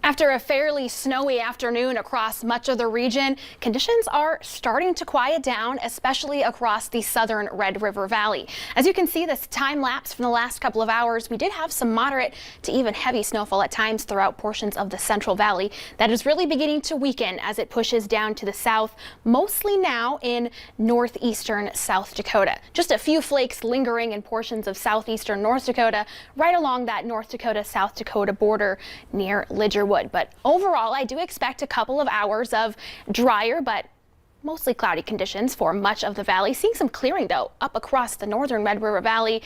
After a fairly snowy afternoon across much of the region, conditions are starting to quiet down, especially across the southern Red River Valley. As you can see, this time lapse from the last couple of hours, we did have some moderate to even heavy snowfall at times throughout portions of the Central Valley. That is really beginning to weaken as it pushes down to the south, mostly now in northeastern South Dakota. Just a few flakes lingering in portions of southeastern North Dakota, right along that North Dakota-South Dakota border near Lidgerwood. But overall, I do expect a couple of hours of drier but mostly cloudy conditions for much of the valley. Seeing some clearing, though, up across the northern Red River Valley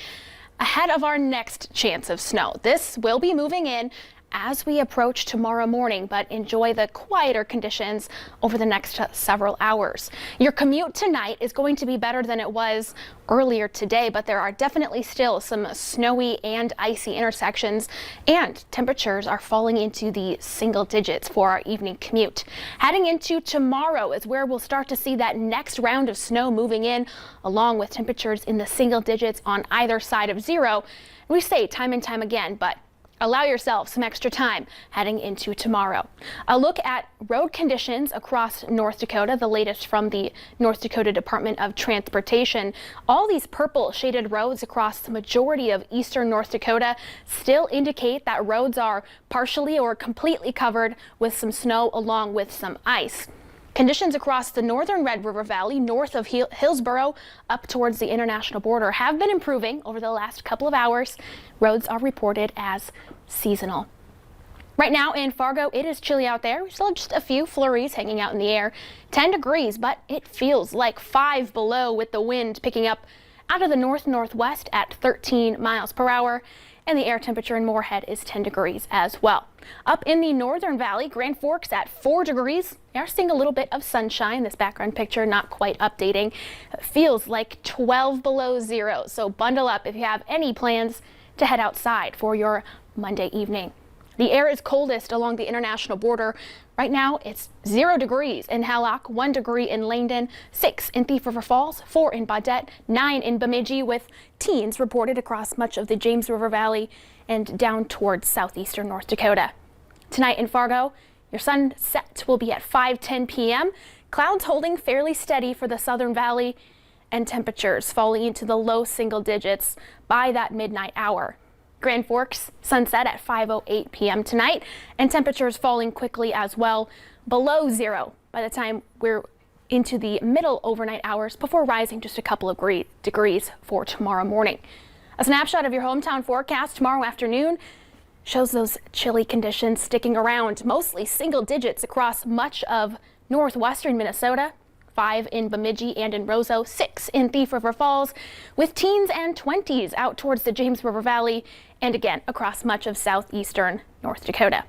ahead of our next chance of snow. This will be moving in as we approach tomorrow morning, but enjoy the quieter conditions over the next several hours. Your commute tonight is going to be better than it was earlier today, but there are definitely still some snowy and icy intersections, and temperatures are falling into the single digits for our evening commute. Heading into tomorrow is where we'll start to see that next round of snow moving in, along with temperatures in the single digits on either side of zero. We say time and time again, but allow yourself some extra time heading into tomorrow. A look at road conditions across North Dakota, the latest from the North Dakota Department of Transportation. All these purple shaded roads across the majority of eastern North Dakota still indicate that roads are partially or completely covered with some snow along with some ice. Conditions across the northern Red River Valley, north of Hillsboro, up towards the international border, have been improving over the last couple of hours. Roads are reported as seasonal. Right now in Fargo, it is chilly out there. We still have just a few flurries hanging out in the air. 10 degrees, but it feels like 5 below with the wind picking up out of the north-northwest at 13 miles per hour. And the air temperature in Moorhead is 10 degrees as well. Up in the northern valley, Grand Forks at 4 degrees. We are seeing a little bit of sunshine. This background picture not quite updating. It feels like 12 below zero. So bundle up if you have any plans to head outside for your Monday evening. The air is coldest along the international border. Right now, it's 0 degrees in Hallock, 1 degree in Langdon, 6 in Thief River Falls, 4 in Baudette, 9 in Bemidji, with teens reported across much of the James River Valley and down towards southeastern North Dakota. Tonight in Fargo, your sunset will be at 5:10 p.m. Clouds holding fairly steady for the southern valley and temperatures falling into the low single digits by that midnight hour. Grand Forks, sunset at 5:08 p.m. tonight, and temperatures falling quickly as well, below zero by the time we're into the middle overnight hours before rising just a couple of degrees for tomorrow morning. A snapshot of your hometown forecast tomorrow afternoon shows those chilly conditions sticking around, mostly single digits across much of northwestern Minnesota. 5 in Bemidji and in Roseau, 6 in Thief River Falls, with teens and 20s out towards the James River Valley and again across much of southeastern North Dakota.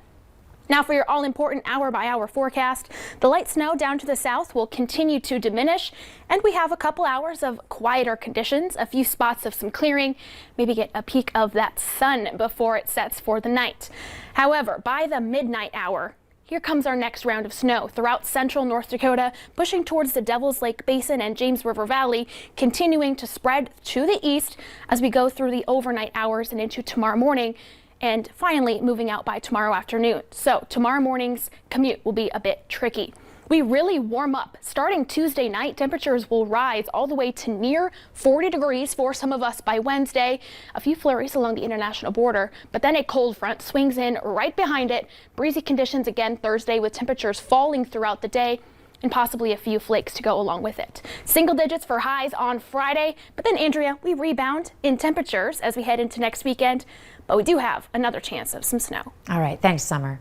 Now for your all-important hour-by-hour forecast, the light snow down to the south will continue to diminish, and we have a couple hours of quieter conditions, a few spots of some clearing, maybe get a peek of that sun before it sets for the night. However, by the midnight hour, here comes our next round of snow throughout central North Dakota, pushing towards the Devil's Lake Basin and James River Valley, continuing to spread to the east as we go through the overnight hours and into tomorrow morning, and finally moving out by tomorrow afternoon. So tomorrow morning's commute will be a bit tricky. We really warm up. Starting Tuesday night, temperatures will rise all the way to near 40 degrees for some of us by Wednesday. A few flurries along the international border, but then a cold front swings in right behind it. Breezy conditions again Thursday with temperatures falling throughout the day and possibly a few flakes to go along with it. Single digits for highs on Friday, but then Andrea, we rebound in temperatures as we head into next weekend, but we do have another chance of some snow. All right, thanks, Summer.